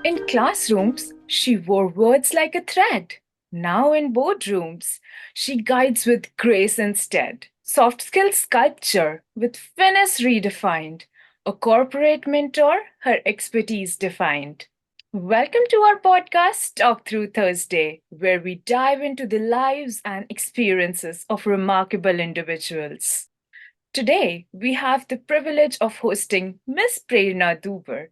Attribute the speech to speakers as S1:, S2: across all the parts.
S1: In classrooms, she wore words like a thread. Now in boardrooms, she guides with grace instead. Soft skill sculpture with finesse redefined. A corporate mentor, her expertise defined. Welcome to our podcast, Talk Through Thursday, where we dive into the lives and experiences of remarkable individuals. Today, we have the privilege of hosting Miss Prerna Dhuper,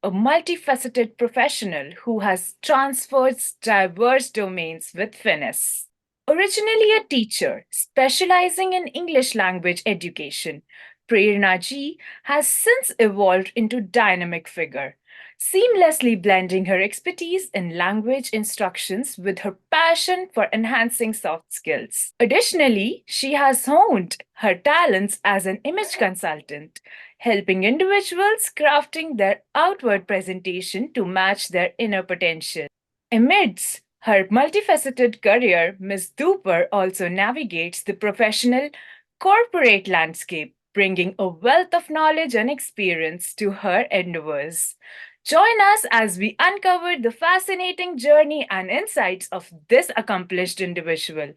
S1: a multifaceted professional who has transversed diverse domains with finesse. Originally a teacher specializing in English language education, Prerna Ji has since evolved into dynamic figure, seamlessly blending her expertise in language instructions with her passion for enhancing soft skills. Additionally, she has honed her talents as an image consultant, helping individuals crafting their outward presentation to match their inner potential. Amidst her multifaceted career, Ms. Duper also navigates the professional corporate landscape, bringing a wealth of knowledge and experience to her endeavors. Join us as we uncover the fascinating journey and insights of this accomplished individual.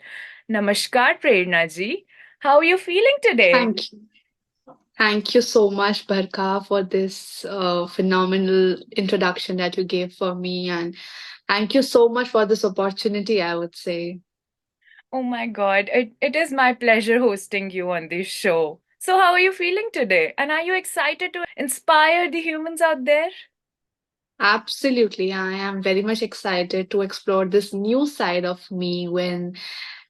S1: Namaskar, Prerna ji. How are you feeling today?
S2: Thank you. Thank you so much, Barkha, for this phenomenal introduction that you gave for me. And thank you so much for this opportunity, I would say.
S1: Oh my God, it is my pleasure hosting you on this show. So, how are you feeling today? And are you excited to inspire the humans out there?
S2: Absolutely. I am very much excited to explore this new side of me when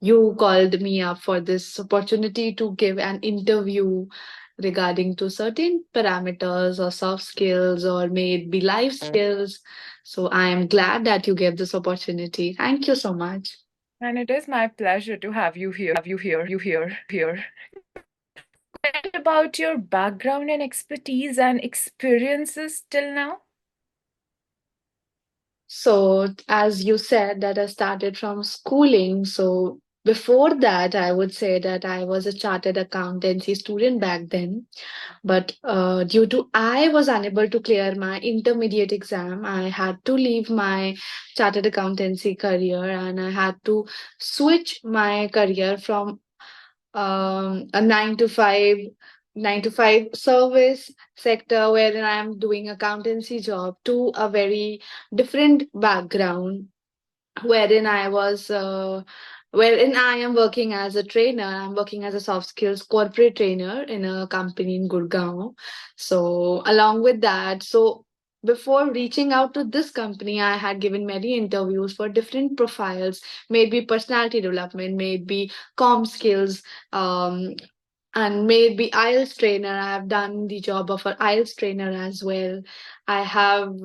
S2: you called me up for this opportunity to give an interview regarding to certain parameters or soft skills or maybe life skills. So I am glad that you gave this opportunity. Thank you so much.
S1: And it is my pleasure to have you here. About your background and expertise and experiences till now?
S2: So, as you said, that I started from schooling. So, before that, I would say that I was a chartered accountancy student back then. But due to I was unable to clear my intermediate exam, I had to leave my chartered accountancy career and I had to switch my career from a 9 to 5 service sector wherein I am doing accountancy job to a very different background wherein I am working as a trainer. I'm working as a soft skills corporate trainer in a company in Gurgaon. So along with that, so before reaching out to this company, I had given many interviews for different profiles, maybe personality development, maybe com skills, um, and maybe IELTS trainer. I have done the job of an IELTS trainer as well. I have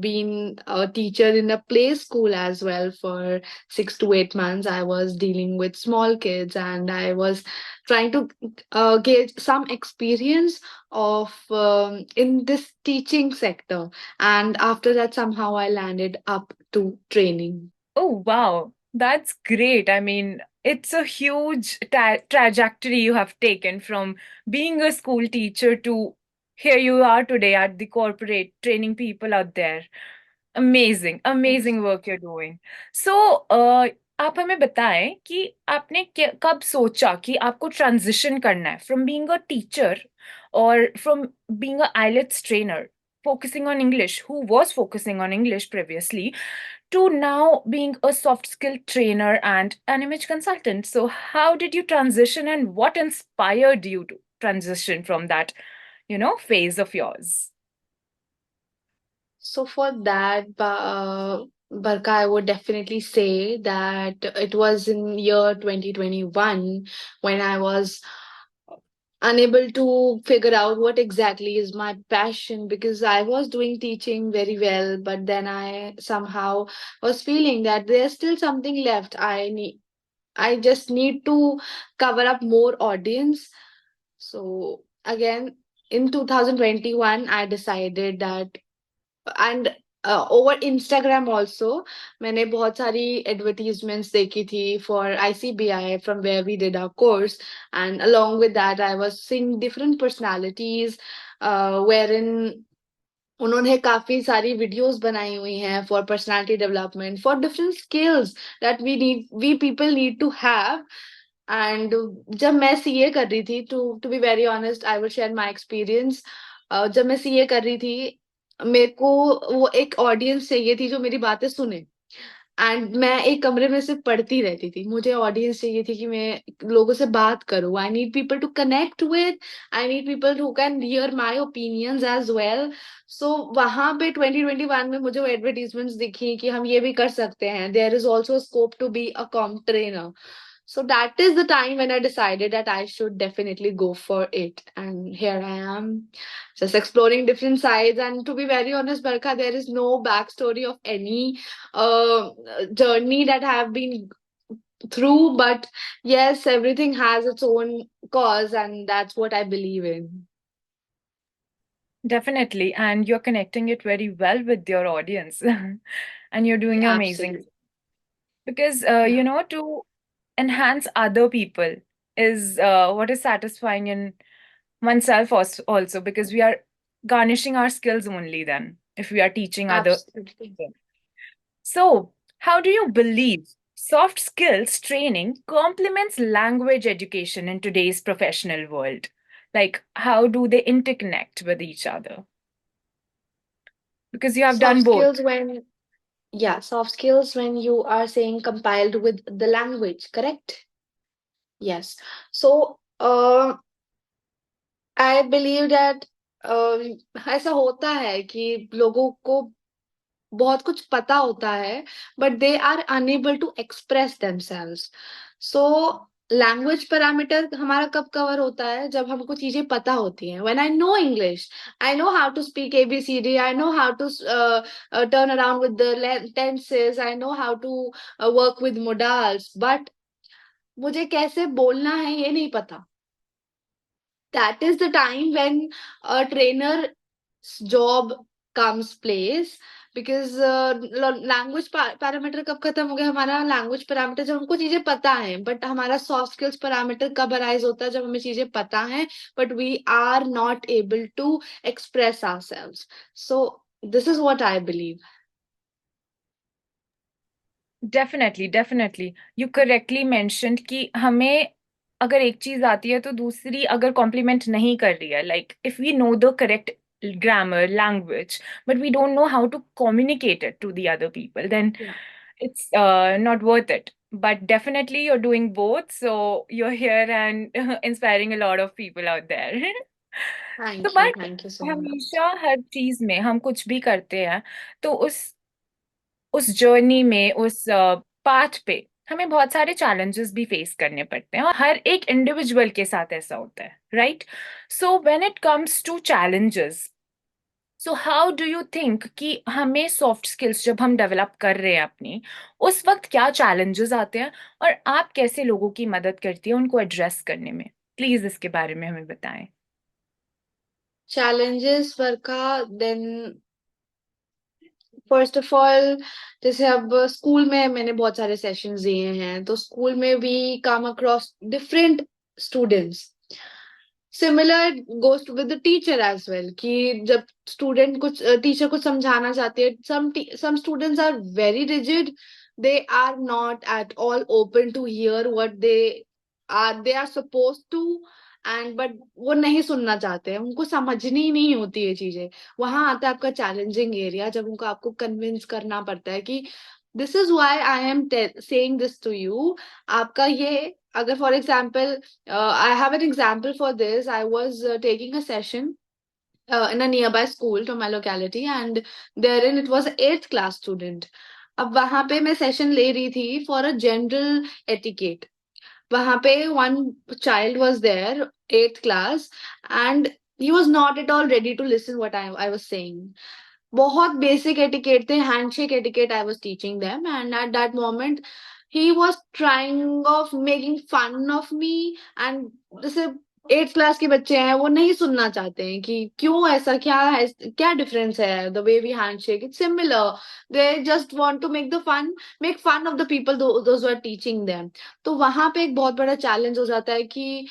S2: been a teacher in a play school as well for 6 to 8 months. I was dealing with small kids and I was trying to get some experience of in this teaching sector. And after that, somehow I landed up to training.
S1: Oh, wow. That's great. I mean, it's a huge trajectory you have taken from being a school teacher to here you are today at the corporate training people out there. Amazing, amazing work you're doing. So, आप हमें बताएं कि आपने कब सोचा कि आपको transition करना है फ्रॉम बीइंग अ टीचर और from being a IELTS trainer focusing on English, who was focusing on English previously, to now being a soft skill trainer and an image consultant. So, how did you transition and what inspired you to transition from that, phase of yours?
S2: So for that, Barka, I would definitely say that it was in year 2021 when I was unable to figure out what exactly is my passion because I was doing teaching very well, but then I somehow was feeling that there's still something left. I just need to cover up more audience. So again, in 2021, I decided that and over Instagram also मैंने बहुत सारी advertisements देखी थी for ICBI from where we did our course and along with that I was seeing different personalities wherein उन्होंने काफी सारी videos बनाई हुई हैं for personality development, for different skills that we people need to have. And जब मैं CA कर रही थी, to be very honest, I will share my experience. जब मैं सीए कर रही थी, मेरे को वो एक ऑडियंस चाहिए थी जो मेरी बातें सुने। एंड मैं एक कमरे में सिर्फ पढ़ती रहती थी, मुझे ऑडियंस चाहिए थी कि मैं लोगों से बात करूं। I need people to connect with, I need people who can hear my opinions as well. So वहां पे 2021 में मुझे वो एडवर्टीजमेंट्स दिखी कि हम ये भी कर सकते हैं, there is also scope to be a com trainer. So that is the time when I decided that I should definitely go for it. And here I am, just exploring different sides. And to be very honest, Barkha, there is no backstory of any uh, journey that I have been through. But yes, everything has its own cause, and that's what I believe in.
S1: Definitely. And you're connecting it very well with your audience. And you're doing amazing.
S2: Absolutely.
S1: Because,
S2: Yeah.
S1: to enhance other people is what is satisfying in oneself also, because we are garnishing our skills only then, if we are teaching other
S2: Absolutely.
S1: people. So, how do you believe soft skills training complements language education in today's professional world? Like, how do they interconnect with each other? Because you have
S2: Soft
S1: done both.
S2: skills when, yeah, soft skills when you are saying compiled with the language, correct? Yes. So, I believe that ऐसा होता है कि लोगों को बहुत कुछ पता होता है, but they are unable to express themselves. So language parameter हमारा कब कवर होता है? जब हमको चीजें पता होती हैं। When I know English, I know how to speak ABCD, I know how to turn around with the tenses, I know how to work with modals, but मुझे कैसे बोलना है ये नहीं पता। that is the time when a trainer's job comes place, because language parameter कब खत्म हो गया? हमारा लैंग्वेज पैरामीटर जब हमको चीजें पता है, बट हमारा सॉफ्ट स्किल्स पैरामीटर कब अराइज होता है? जब हमें चीजें पता है but we are not able to express ourselves. So this is what I believe.
S1: Definitely definitely you correctly mentioned कि हमें अगर एक चीज आती है तो दूसरी अगर कॉम्प्लीमेंट नहीं कर रही है, like if we know the correct grammar language but we don't know how to communicate it to the other people, then it's not worth it. But definitely you're doing both, so you're here and inspiring a lot of people out there. तो but
S2: thank you so much.
S1: हमेशा हर चीज में हम कुछ भी करते हैं तो उस जर्नी में, उस पाथ पे हमें बहुत सारे चैलेंजेस भी फेस करने पड़ते हैं, और हर एक इंडिविजुअल के साथ ऐसा होता है, right? So when it comes to challenges, so how do you think कि हमें सॉफ्ट स्किल्स जब हम डेवलप कर रहे हैं अपनी, उस वक्त क्या चैलेंजेस आते हैं और आप कैसे लोगों की मदद करती है उनको एड्रेस करने में? प्लीज इसके बारे में हमें बताएं।
S2: Challenges Barkha, then first of all, जैसे अब स्कूल में मैंने बहुत सारे सेशंस दिए हैं, तो स्कूल में we come across different students. Similar goes with the teacher as well, कि जब स्टूडेंट कुछ टीचर कुछ समझाना चाहती है, some students are very rigid, they are not at all open to hear what they are suppose to, and but वो नहीं सुनना चाहते हैं, उनको समझनी ही नहीं होती है चीजें। वहां आता है आपका चैलेंजिंग एरिया, जब उनको आपको कन्विंस करना पड़ता है कि this is why I am saying this to you. आपका ये, अगर for example, I have an example for this. I was taking a session in a nearby school to my locality, and therein it was an eighth class student. अब वहां पे मैं session ले रही थी फॉर अ जनरल एटिकेट। वहां पे one child was there, eighth class, and he was not at all ready to listen what I was saying. बहुत बेसिक एटिकेट थे, handshake etiquette I was teaching them, and at that moment he was trying of making fun of me. And जैसे eighth class के बच्चे हैं, वो नहीं सुनना चाहते हैं कि क्यों ऐसा, क्या है, क्या डिफरेंस है, the way we handshake it's similar. They just want to make fun of the people those who are teaching them. तो वहां पे एक बहुत बड़ा चैलेंज हो जाता है कि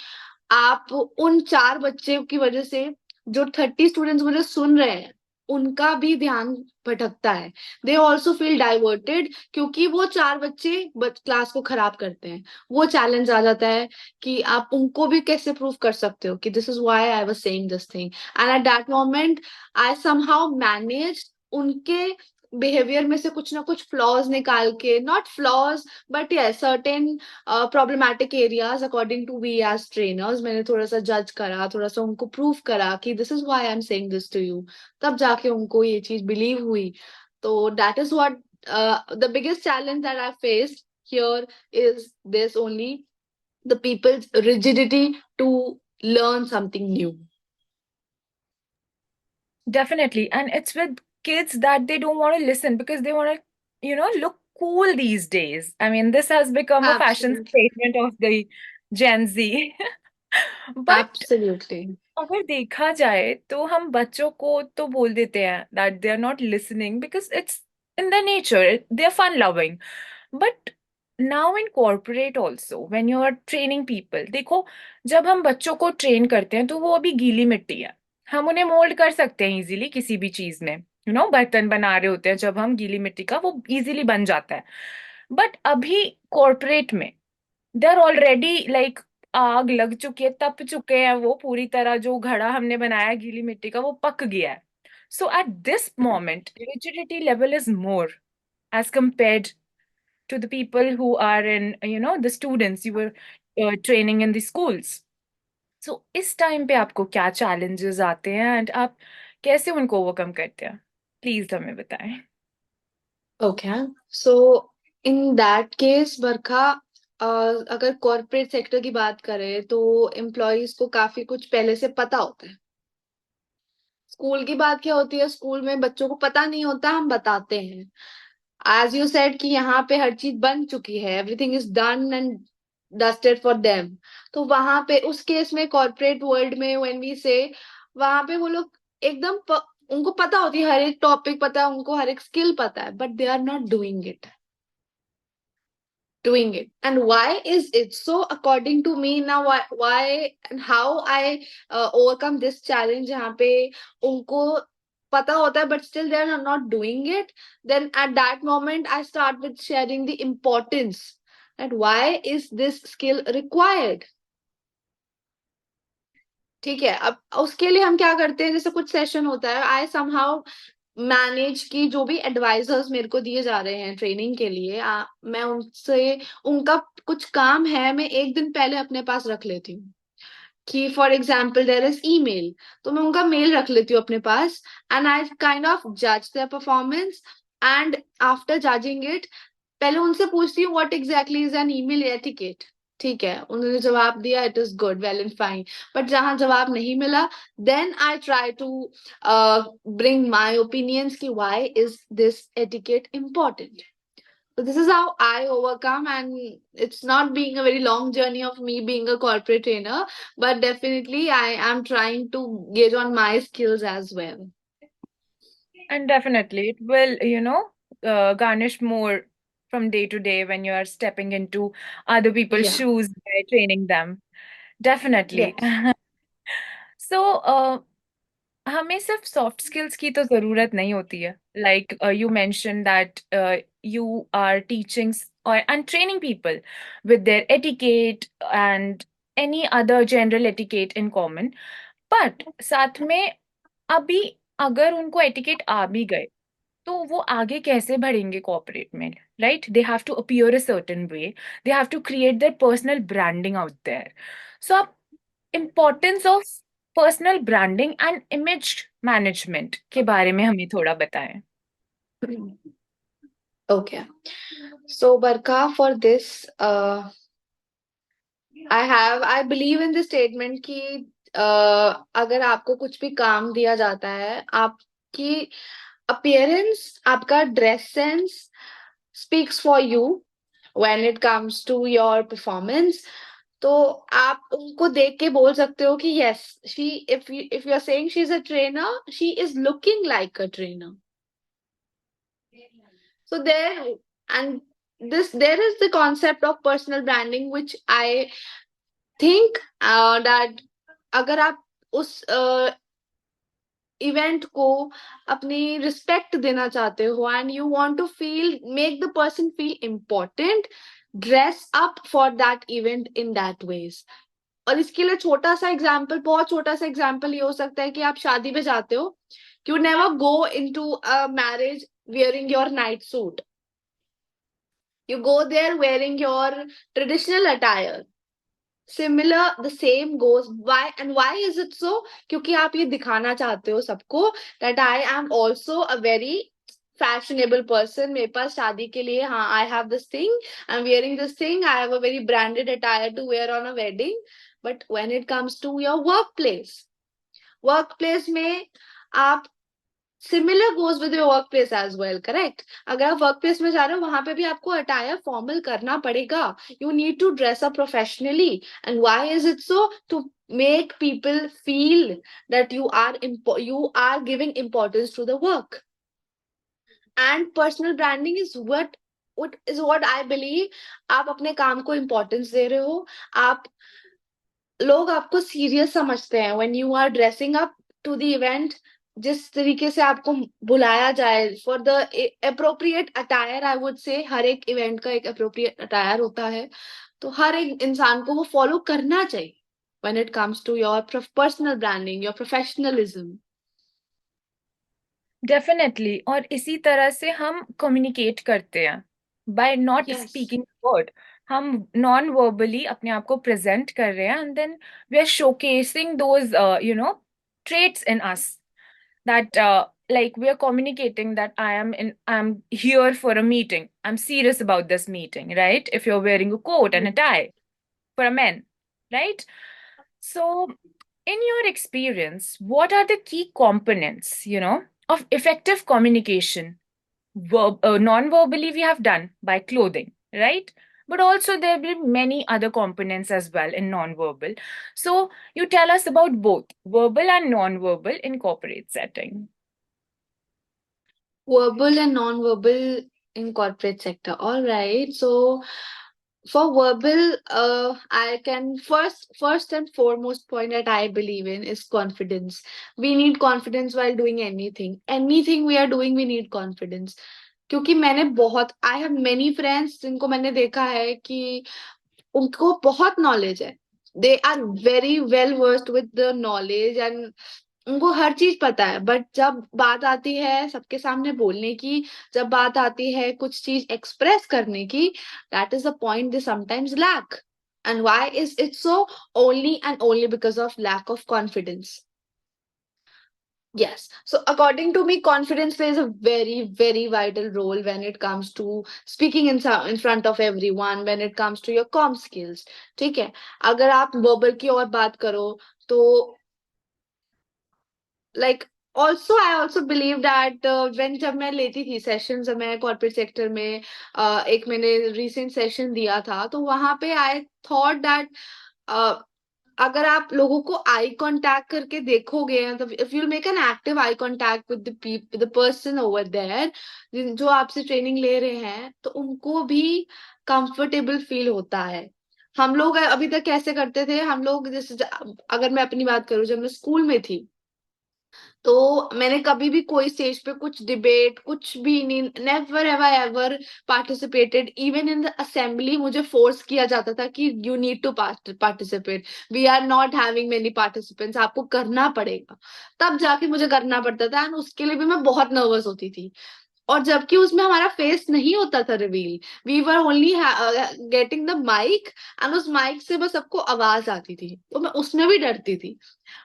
S2: आप उन चार बच्चे की वजह से, जो 30 स्टूडेंट्स मुझे सुन रहे हैं, उनका भी ध्यान भटकता है, दे ऑल्सो फील डाइवर्टेड, क्योंकि वो चार बच्चे क्लास को खराब करते हैं। वो चैलेंज आ जाता है कि आप उनको भी कैसे प्रूव कर सकते हो कि this is why I was saying this thing, and at that moment I somehow manage उनके बिहेवियर में से कुछ ना कुछ फ्लॉज निकाल के, not flaws but yes certain problematic areas according to we as trainers, मैंने थोड़ा सा जज करा, थोड़ा सा उनको प्रूव करा कि this is why I am saying this to you, तब जाके उनको ये चीज बिलीव हुई। तो that is what the biggest challenge that I faced here is this only, the people's rigidity to learn something new.
S1: Definitely. And it's with kids that they don't want to listen because they want to, look cool these days. I mean, this has become a fashion
S2: Absolutely.
S1: statement of the Gen Z. But
S2: Absolutely.
S1: अगर देखा जाए तो हम बच्चों को तो बोल देते हैं that they are not listening because it's in the nature, they are fun loving. But now in corporate also when you are training people, देखो, जब हम बच्चों को ट्रेन करते हैं तो वो अभी गीली मिट्टी है. हम उन्हें मोल्ड कर सकते हैं इजीली किसी भी चीज में. बर्तन बना रहे होते हैं जब हम, गीली मिट्टी का वो इजीली बन जाता है. बट अभी कॉर्पोरेट में दे आर ऑलरेडी लाइक, आग लग चुकी है, तप चुके हैं वो पूरी तरह. जो घड़ा हमने बनाया है गीली मिट्टी का वो पक गया है. So at this moment rigidity level is more as compared to the people who are in, the students you were training in the schools. So इस टाइम पे आपको क्या challenges आते हैं एंड आप कैसे उनको ओवरकम करते हैं, प्लीज हमें बताएं.
S2: Okay, so in that case Barkha, अगर कॉर्पोरेट सेक्टर की बात करें तो एम्प्लॉयज को काफी कुछ पहले से पता होता है। स्कूल की बात क्या होती है, स्कूल में बच्चों को पता नहीं होता, हम बताते हैं। एज यू सेड कि यहाँ पे हर चीज बन चुकी है, everything is done and dusted for them. तो वहां पे उस केस में कॉर्पोरेट वर्ल्ड में व्हेन वी से, वहां पे वो लोग एकदम उनको पता होती है, हर एक टॉपिक पता है उनको, हर एक स्किल पता है, but they are not doing it. And why is it so? According to me now, why and how I overcome this challenge, यहाँ पे उनको पता होता है but still they are not doing it, then at that moment I start with sharing the importance that why is this skill required. ठीक है, अब उसके लिए हम क्या करते हैं, जैसे कुछ सेशन होता है, आई समहाउ मैनेज की जो भी एडवाइजर्स मेरे को दिए जा रहे हैं ट्रेनिंग के लिए, मैं उनसे, उनका कुछ काम है मैं एक दिन पहले अपने पास रख लेती हूँ। कि for example there is email, तो मैं उनका मेल रख लेती हूँ अपने पास, एंड आई काइंड ऑफ जज their performance, and after judging it पहले उनसे पूछती हूँ what exactly is an email etiquette. ठीक है, उन्होंने जवाब दिया, it is good, well and fine. But जहां जवाब नहीं मिला, then I try to bring my opinions कि why is this etiquette important. So this is how I overcome, and it's not being a very long journey of me being a corporate trainer, but definitely I am trying to gauge on my skills as well.
S1: And definitely, it will, garnish more from day to day when you are stepping into other people's
S2: Yeah.
S1: shoes by training them. Definitely.
S2: Yes.
S1: So, हमें सिर्फ soft skills की तो जरूरत नहीं होती है. Like you mention that you are teaching और and training people with their etiquette and any other general etiquette in common. But साथ में अभी अगर उनको एटिकेट आ भी गए तो वो आगे कैसे बढ़ेंगे कॉर्पोरेट में, right? They have to appear a certain way, they have to create their personal branding out there. So आप importance of personal branding and image management के बारे में हमें थोड़ा बताएं.
S2: Okay. So Barkha, for this, I believe in this statement कि अगर आपको कुछ भी काम दिया जाता है, आपकी appearance, आपका dress sense speaks for you when it comes to your performance. तो आप उनको देख के बोल सकते हो कि yes, she, if you are saying she is a trainer, she is looking like a trainer. So there, and this, there is the concept of personal branding which I think that अगर आप उस event को अपनी respect देना चाहते हो and you want to feel make the person feel important, dress up for that event in that ways. और इसके लिए छोटा सा एग्जाम्पल, बहुत छोटा सा एग्जाम्पल ये हो सकता है कि आप शादी में जाते हो, you never go into a marriage wearing your night suit. You go there wearing your traditional attire. Similar, the same goes. Why and why is it so? क्योंकि आप ये दिखाना चाहते हो सबको that I am also a very fashionable person. मेरे पास शादी के लिए, हाँ, I have this thing, I'm wearing this thing, I have a very branded attire to wear on a wedding. But when it comes to your workplace में आप, similar goes with your workplace as well, correct? अगर आप work place में जा रहे हो वहां पे भी आपको अटायर फॉर्मल करना पड़ेगा. You need to dress up professionally. And why is it so? To make people feel that you are giving importance to the work. And personal branding is what I believe. आप अपने काम को importance दे रहे हो. आप, लोग आपको serious समझते हैं when you are dressing up to the event. जिस तरीके से आपको बुलाया जाए for the appropriate attire, I would say हर एक इवेंट का एक अप्रोप्रिएट अटायर होता है, तो हर एक इंसान को वो फॉलो करना चाहिए when it comes to your personal branding, your professionalism.
S1: Definitely, और इसी तरह से हम कम्युनिकेट करते हैं by not
S2: yes.
S1: Speaking word. हम नॉन वर्बली अपने आप को प्रेजेंट कर रहे हैं, and then we are showcasing those traits in us, that like we are communicating that I'm here for a meeting, I'm serious about this meeting, right? If you're wearing a coat and a tie for a man, right? So in your experience, what are the key components, of effective communication? Non-verbally we have done by clothing, right? But also there will be many other components as well in non-verbal. So you tell us about both verbal and non-verbal in corporate setting.
S2: Verbal and non-verbal in corporate sector. All right. So for verbal, I can first and foremost point that I believe in is confidence. We need confidence while doing anything. Anything we are doing, we need confidence. क्योंकि मैंने बहुत, I have many friends जिनको मैंने देखा है कि उनको बहुत नॉलेज है. They are very well versed with the knowledge and उनको हर चीज पता है, बट जब बात आती है सबके सामने बोलने की, जब बात आती है कुछ चीज एक्सप्रेस करने की, that is the point they sometimes lack. And why is it so? Only and only because of lack of confidence. Yes. So according to me, confidence plays a very, very vital role when it comes to speaking in front of everyone, when it comes to your com skills. ठीक है. अगर आप verbal की और बात करो तो like I also believe that when जब मैं लेती थी सेशन, जब मैं कॉर्पोरेट सेक्टर में एक मैंने रिसेंट सेशन दिया था, तो वहां पे आई थॉट दैट अगर आप लोगों को आई कांटेक्ट करके देखोगे, मतलब if you make an active eye contact with the person over there जो आपसे ट्रेनिंग ले रहे हैं, तो उनको भी कंफर्टेबल फील होता है. हम लोग अभी तक कैसे करते थे, हम लोग जैसे अगर मैं अपनी बात करूं, जब मैं स्कूल में थी तो मैंने कभी भी कोई स्टेज पे कुछ डिबेट कुछ भी नहीं, never have I ever participated. Even in the assembly मुझे फोर्स किया जाता था कि you need to participate, we are not having many participants, आपको करना पड़ेगा. तब जाके मुझे करना पड़ता था एंड उसके लिए भी मैं बहुत नर्वस होती थी. और जबकि उसमें हमारा फेस नहीं होता था reveal, we were only getting the mic and उस माइक से बस सबको आवाज आती थी, तो मैं उसमें भी डरती थी.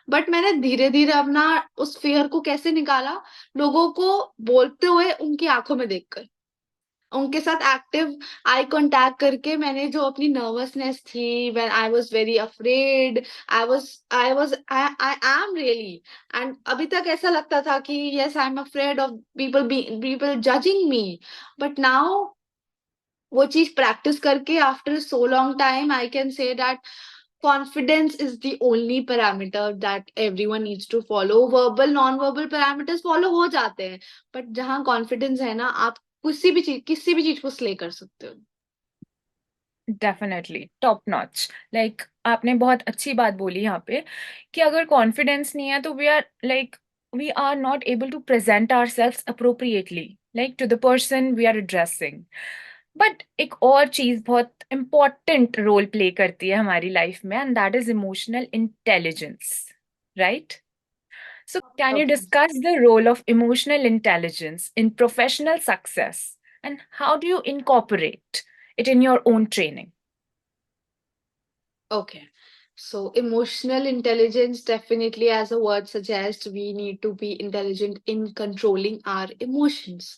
S2: बट मैंने धीरे धीरे अपना उस फियर को कैसे निकाला, लोगों को बोलते हुए उनकी आंखों में देखकर, उनके साथ एक्टिव आई कांटेक्ट करके, मैंने जो अपनी नर्वसनेस थी when I was very afraid, I am really, and अभी तक ऐसा लगता था कि yes I am afraid of people judging me. But now वो चीज प्रैक्टिस करके after so long time I can say that confidence is the only parameter that everyone needs to follow. Verbal non verbal parameters follow हो जाते हैं, but जहाँ confidence है ना, आप किसी भी चीज को slay कर सकते हो.
S1: Definitely top notch. लाइक आपने बहुत अच्छी बात बोली यहाँ पे कि अगर कॉन्फिडेंस नहीं है तो we are like we are not able to present ourselves appropriately, like to the person we are addressing. But एक और चीज बहुत इम्पोर्टेंट रोल प्ले करती है हमारी लाइफ में, and that is emotional intelligence, right? So, can you
S2: Okay.
S1: discuss the role of emotional intelligence in professional success and how do you incorporate it in your own training?
S2: Okay. So emotional intelligence, definitely, as the word suggests, we need to be intelligent in controlling our emotions.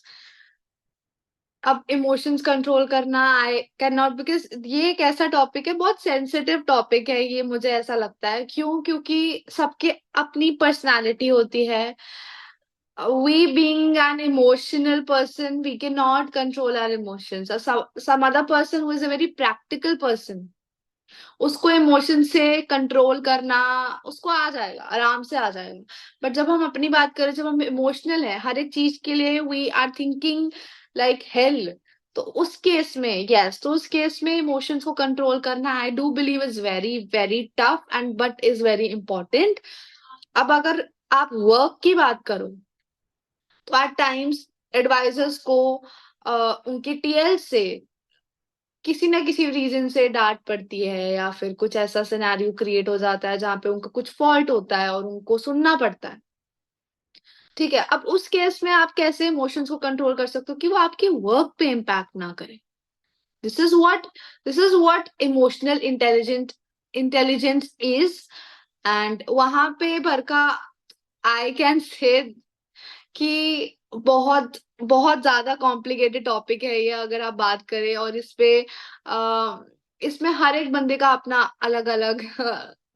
S2: अब emotions control करना I can not, because ये एक ऐसा topic है, बहुत sensitive topic है ये, मुझे ऐसा लगता है। क्यों? क्योंकि सबके अपनी पर्सनालिटी होती है। We being an emotional person, we cannot control our emotions. Or some other person who is a very practical person, उसको इमोशन से कंट्रोल करना, उसको आ जाएगा, आराम से आ जाएगा। बट जब हम अपनी बात करें, जब हम इमोशनल है हर एक चीज के लिए, we are thinking like hell, तो उस केस में, यस, तो उस केस में इमोशंस को कंट्रोल करना, I do believe, is very very tough and but is very important. अब अगर आप वर्क की बात करो, तो एट टाइम्स एडवाइजर्स को उनके टीएल से किसी ना किसी रीजन से डांट पड़ती है, या फिर कुछ ऐसा सिनेरियो क्रिएट हो जाता है जहाँ पे उनका कुछ फॉल्ट होता है और उनको सुनना पड़ता है। ठीक है, अब उस केस में आप कैसे इमोशंस को कंट्रोल कर सकते हो कि वो आपके वर्क पे इम्पैक्ट ना करे? This is what this is what emotional intelligence is. And वहां पे भरका, आई कैन से कि बहुत बहुत ज्यादा कॉम्प्लिकेटेड टॉपिक है ये, अगर आप बात करें। और इस पे इसमें हर एक बंदे का अपना अलग अलग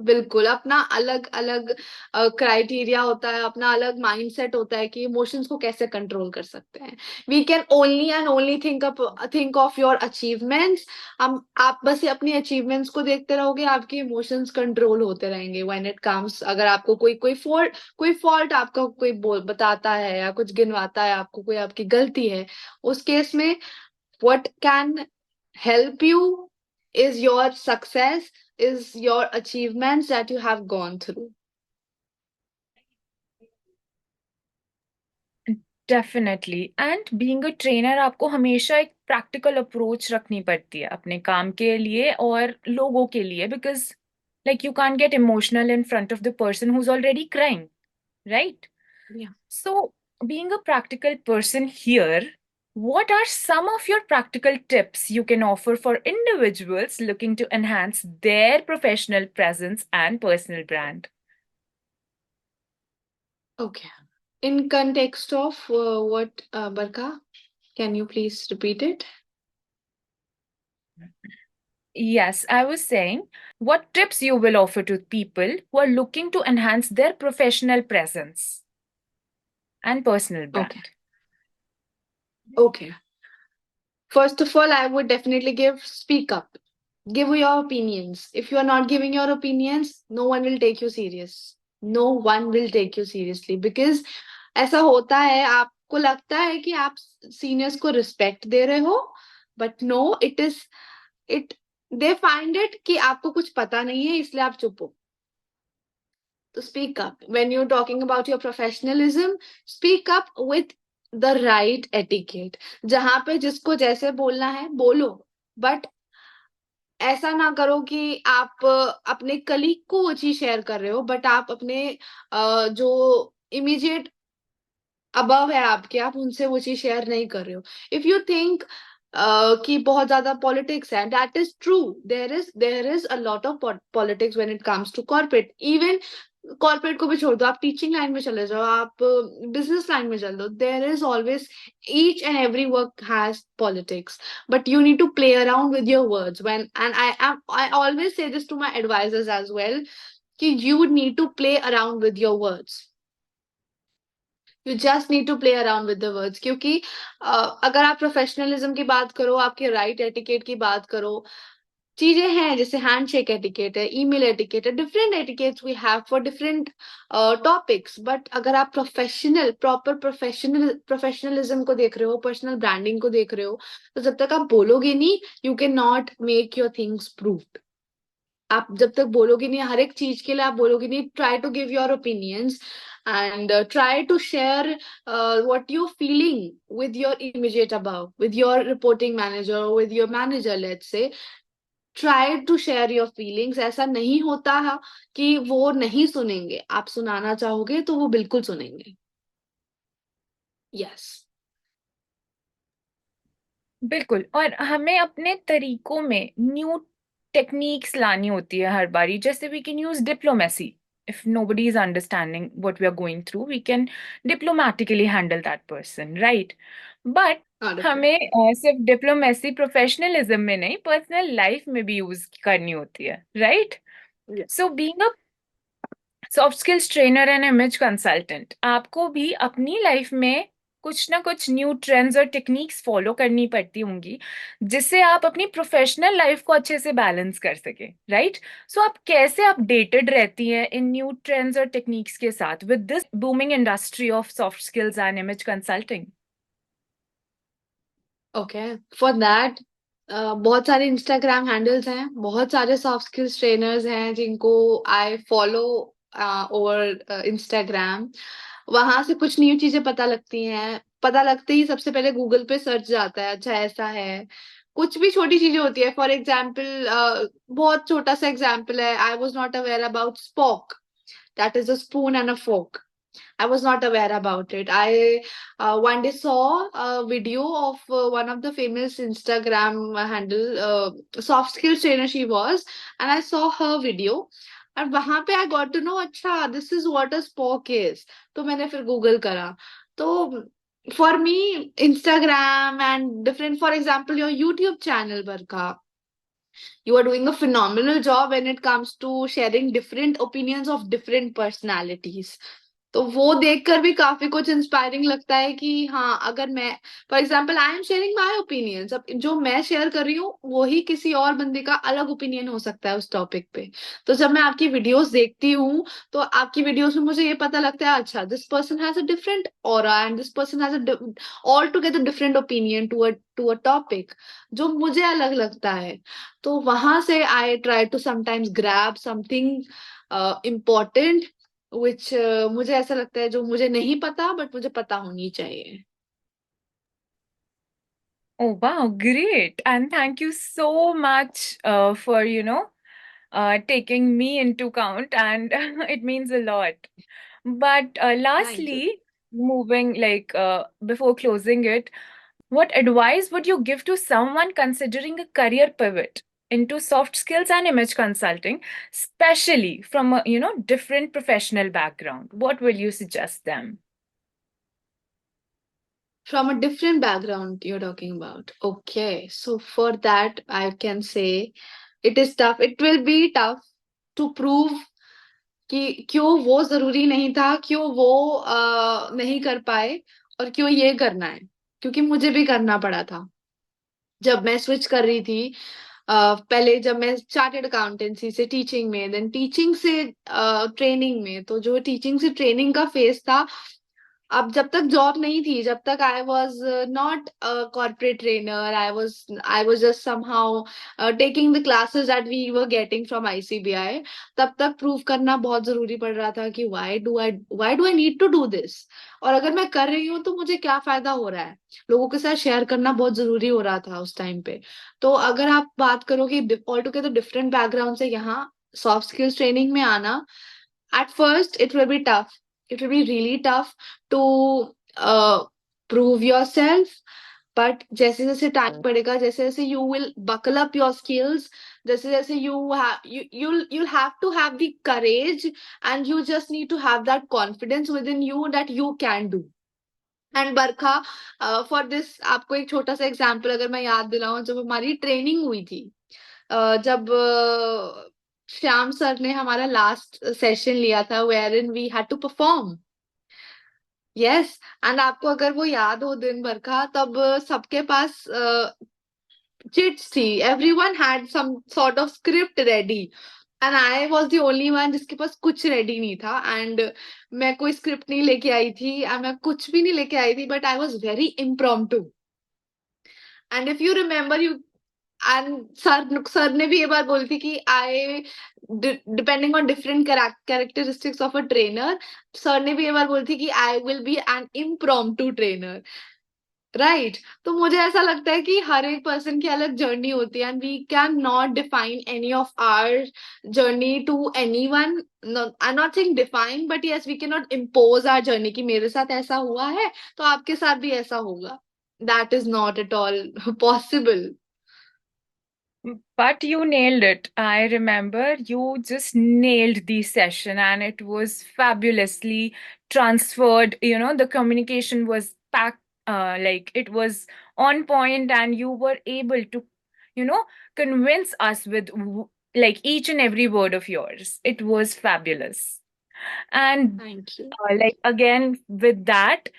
S2: बिल्कुल अपना अलग अलग क्राइटेरिया होता है, अपना अलग माइंडसेट होता है कि इमोशंस को कैसे कंट्रोल कर सकते हैं। We can only and only think of your achievements. हम आप बस अपनी अचीवमेंट्स को देखते रहोगे, आपके इमोशंस कंट्रोल होते रहेंगे व्हेन इट कम्स। अगर आपको कोई फॉल्ट आपका कोई बोल बताता है या कुछ गिनवाता है आपको, कोई आपकी गलती है, उस केस में what can help you is your success, is your achievements that you have gone through.
S1: Definitely, and being a trainer आपको हमेशा एक प्रैक्टिकल अप्रोच रखनी पड़ती है अपने काम के लिए और लोगों के लिए, because like you can't get emotional in front of the person who is already crying, right?
S2: Yeah.
S1: So, being a practical person here, what are some of your practical tips you can offer for individuals looking to enhance their professional presence and personal brand?
S2: Okay. In context of what, Barkha, can you please repeat it?
S1: Yes, I was saying, what tips you will offer to people who are looking to enhance their professional presence and personal
S2: Okay.
S1: brand?
S2: Okay. First of all, I would definitely give speak up. Give your opinions. If you are not giving your opinions, no one will take you serious. No one will take you seriously, because ऐसा होता है, आपको लगता है कि आप seniors को respect दे रहे हो, but no, it they find it कि आपको कुछ पता नहीं है, इसलिए आप चुप हो। तो speak up when you talking about your professionalism. Speak up with the right etiquette. जहां पे जिसको जैसे बोलना है बोलो, बट ऐसा ना करो कि आप अपने कलीग को वो चीज शेयर कर रहे हो, बट आप अपने जो इमीडिएट अबव है आपके, आप उनसे वो चीज शेयर नहीं कर रहे हो। इफ यू थिंक कि बहुत ज्यादा पॉलिटिक्स है, that is true, there is a lot of politics when it comes to corporate. Even corporate को भी छोड़ दो, आप टीचिंग लाइन में चले जाओ, आप बिजनेस लाइन में चल दो, there is always, each and every work has politics, but you need to play around with your words. I always say this to my advisors as well, कि you need to play around with your words. You just need to play around with the words. क्योंकि अगर आप professionalism की बात करो, आपके right etiquette की बात करो, चीजें हैं जैसे हैंडशेक एटिकेट है, ईमेल एटिकेट है, different etiquettes we have for different topics. But अगर आप प्रोफेशनलिज्म को देख रहे हो, पर्सनल ब्रांडिंग को देख रहे हो, तो जब तक आप बोलोगे नहीं, you can not make your things proved. आप जब तक बोलोगे नहीं, हर एक चीज के लिए आप बोलोगे नहीं, try to give your opinions and try to share what you're feeling with your immediate above, with your reporting manager, with your manager, let's say. Try to share your feelings. ऐसा नहीं होता है कि वो नहीं सुनेंगे, आप सुनाना चाहोगे तो वो बिल्कुल सुनेंगे. Yes.
S1: बिल्कुल, और हमें अपने तरीकों में न्यू टेक्निक्स लानी होती है हर बारी. जैसे we can use diplomacy. If nobody is understanding what we are going through, we can diplomatically handle that person, right? But
S2: Wonderful.
S1: हमें सिर्फ डिप्लोमेसी प्रोफेशनलिज्म में नहीं, पर्सनल लाइफ में भी यूज करनी होती है, right?
S2: Yeah.
S1: So being a soft skills trainer and image consultant, आपको भी अपनी लाइफ में कुछ ना कुछ न्यू ट्रेंड्स और टेक्निक्स फॉलो करनी पड़ती होंगी, जिससे आप अपनी प्रोफेशनल लाइफ को अच्छे से बैलेंस कर सके, राइट? सो आप कैसे अपडेटेड रहती हैं इन न्यू ट्रेंड्स और टेक्निक्स के साथ with this booming industry of soft skills and image consulting?
S2: Okay, for that बहुत सारे इंस्टाग्राम हैंडल्स हैं, बहुत सारे सॉफ्ट स्किल्स ट्रेनर्स हैं जिनको आई फॉलो ओवर इंस्टाग्राम. वहां से कुछ न्यू चीजें पता लगती हैं. पता लगते ही सबसे पहले गूगल पे सर्च जाता है, अच्छा ऐसा है. कुछ भी छोटी चीजें होती है. फॉर एग्जाम्पल, बहुत छोटा सा एग्जाम्पल है, I was not aware about spork, that is a spoon and a fork. I was not aware about it. I one day saw a video of one of the famous Instagram handle, soft skills trainer she was, and I saw her video. And वहां पे I got to know, अच्छा this is what a spoke is. तो मैंने फिर Google करा. तो for me, Instagram and different, for example, your YouTube channel, Barkha, you are doing a phenomenal job when it comes to sharing different opinions of different personalities. तो वो देखकर भी काफी कुछ इंस्पायरिंग लगता है कि हाँ, अगर मैं for example I am sharing my opinions, अब जो मैं शेयर कर रही हूँ वही किसी और बंदे का अलग ओपिनियन हो सकता है उस टॉपिक पे. तो जब मैं आपकी वीडियोस देखती हूँ तो आपकी वीडियोस में मुझे ये पता लगता है, अच्छा this person has a different aura and this person has a all together different opinion to a topic जो मुझे अलग लगता है. तो वहां से I try to sometimes grab something important which मुझे ऐसा लगता है जो मुझे नहीं पता बट मुझे पता होनी चाहिए.
S1: Oh, wow, great. And thank you so much for, taking me into count, and it means a lot. But
S2: Thank you.
S1: lastly, moving before closing it, what advice would you give to someone considering a career pivot into soft skills and image consulting, especially from a, different professional background? What will you suggest them?
S2: From a different background you're talking about. Okay, so for that I can say it is tough. It will be tough to prove कि क्यों वो जरूरी नहीं था, क्यों वो नहीं कर पाए और क्यों ये करना है. क्योंकि मुझे भी करना पड़ा था जब मैं स्विच कर रही थी. पहले जब मैं चार्टेड अकाउंटेंसी से टीचिंग में, देन टीचिंग से ट्रेनिंग में, तो जो टीचिंग से ट्रेनिंग का फेज था, अब जब तक जॉब नहीं थी, जब तक I was not corporate trainer, I was just somehow taking the classes that we were getting from ICBI. तब तक प्रूव करना बहुत जरूरी पड़ रहा था कि why do I need to do this, और अगर मैं कर रही हूँ तो मुझे क्या फायदा हो रहा है. लोगों के साथ शेयर करना बहुत जरूरी हो रहा था उस टाइम पे. तो अगर आप बात करो कि ऑल टुगेदर डिफरेंट बैकग्राउंड से यहाँ सॉफ्ट स्किल्स ट्रेनिंग में आना, at first it will be tough. It will be really tough to prove yourself. But जैसे जैसे टाइम पड़ेगा, जैसे जैसे you will buckle up your skills, जैसे जैसे you'll have to have the courage, and you just need to have that confidence within you that you can do. And Barkha, for this आपको एक छोटा सा example अगर मैं याद दिलाऊं, जब हमारी ट्रेनिंग हुई थी, जब श्याम सर ने हमारा लास्ट सेशन लिया था wherein we had to perform. Yes, and आपको अगर वो याद हो दिन भर का, तब सबके पास चिट्स थी. Everyone had some sort of script ready, and I was the only one जिसके पास कुछ रेडी नहीं था. एंड मैं कोई स्क्रिप्ट नहीं लेके आई थी, एंड मैं कुछ भी नहीं लेके आई थी, but I was very impromptu. And if you remember, and sir ने भी ये बात बोली थी कि I depending on different characteristics of a trainer, sir ने भी ये बात बोली थी कि I will be an impromptu trainer, right. तो मुझे ऐसा लगता है कि हर एक पर्सन की अलग जर्नी होती है and we can not define any of our journey to any one. I not saying define, but yes we can not impose our journey कि मेरे साथ ऐसा हुआ है तो आपके साथ भी ऐसा होगा। That is not at all possible.
S1: But you nailed it. I remember you just nailed the session and it was fabulously transferred. The communication was packed, like it was on point, and you were able to, you know, convince us with like each and every word of yours. It was fabulous. And
S2: thank you.
S1: like again with that,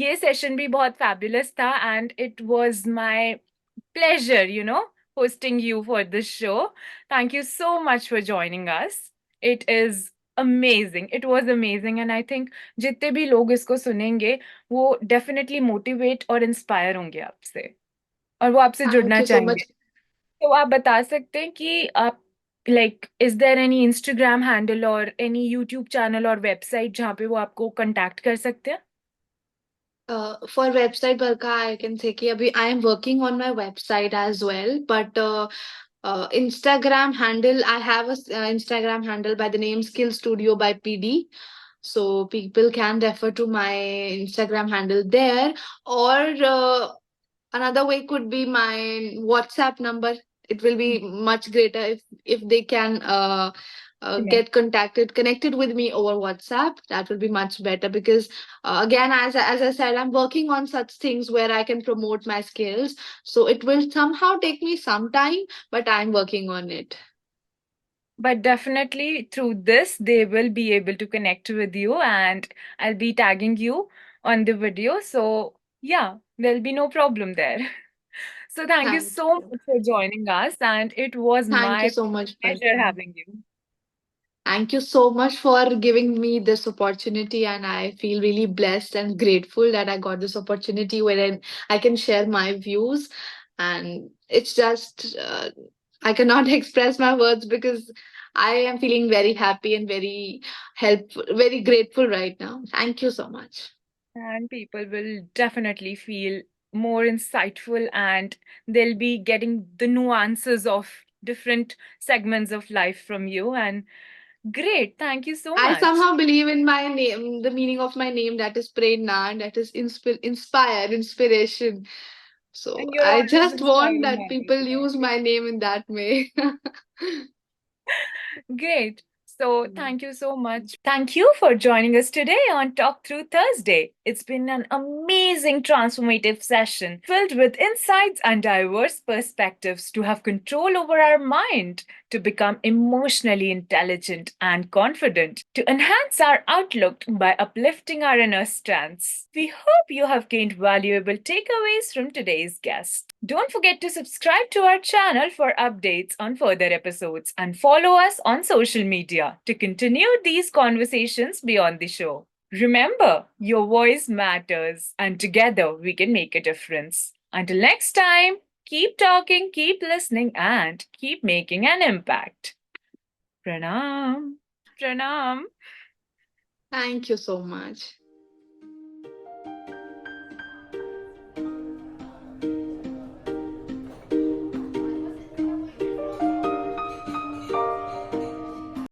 S1: ये session भी बहुत fabulous था and it was my pleasure, hosting you for this show. Thank you so much for joining us. It is amazing. It was amazing and I think जितने भी लोग इसको सुनेंगे वो definitely motivate और inspire होंगे आपसे और वो आपसे
S2: थैंक
S1: जुड़ना
S2: यू सो
S1: चाहेंगे.
S2: मच।
S1: तो आप बता सकते हैं कि आप like is there any Instagram handle or any YouTube channel or website जहाँ पे वो आपको contact कर सकते हैं?
S2: For website, Barkha, I can say कि अभी I am working on my website as well, but Instagram handle, I have a Instagram handle by the name Skill Studio by PD. So people can refer to my Instagram handle there, or another way could be my WhatsApp number. It will be much greater if they can
S1: Connect.
S2: get connected with me over WhatsApp. That will be much better because again, as I said, I'm working on such things where I can promote my skills. So it will somehow take me some time, but I'm working on it.
S1: But definitely through this, they will be able to connect with you, and I'll be tagging you on the video. So, yeah, there'll be no problem there. So, thank you
S2: Thank
S1: so
S2: you.
S1: much for joining us, and it was
S2: Thank you
S1: my
S2: so much,
S1: pleasure
S2: Barkha.
S1: having you.
S2: Thank you so much for giving me this opportunity, and I feel really blessed and grateful that I got this opportunity wherein I can share my views. And it's just, I cannot express my words because I am feeling very happy and very helpful, very grateful right now. Thank you so much.
S1: And people will definitely feel more insightful and they'll be getting the nuances of different segments of life from you. And great, thank you so
S2: I
S1: much.
S2: somehow believe in my name, the meaning of my name, that is Prerna, and that is inspire, inspiration. So
S1: And you're
S2: I
S1: always
S2: just want
S1: inspiring
S2: that people
S1: others.
S2: use my name in that way.
S1: Great. So, thank you so much. Thank you for joining us today on Talk Through Thursday. It's been an amazing transformative session filled with insights and diverse perspectives to have control over our mind, to become emotionally intelligent and confident, to enhance our outlook by uplifting our inner strengths. We hope you have gained valuable takeaways from today's guest. Don't forget to subscribe to our channel for updates on further episodes and follow us on social media to continue these conversations beyond the show. Remember, your voice matters, and together we can make a difference. Until next time, keep talking, keep listening, and keep making an impact. Pranam. Pranam.
S2: Thank you so much.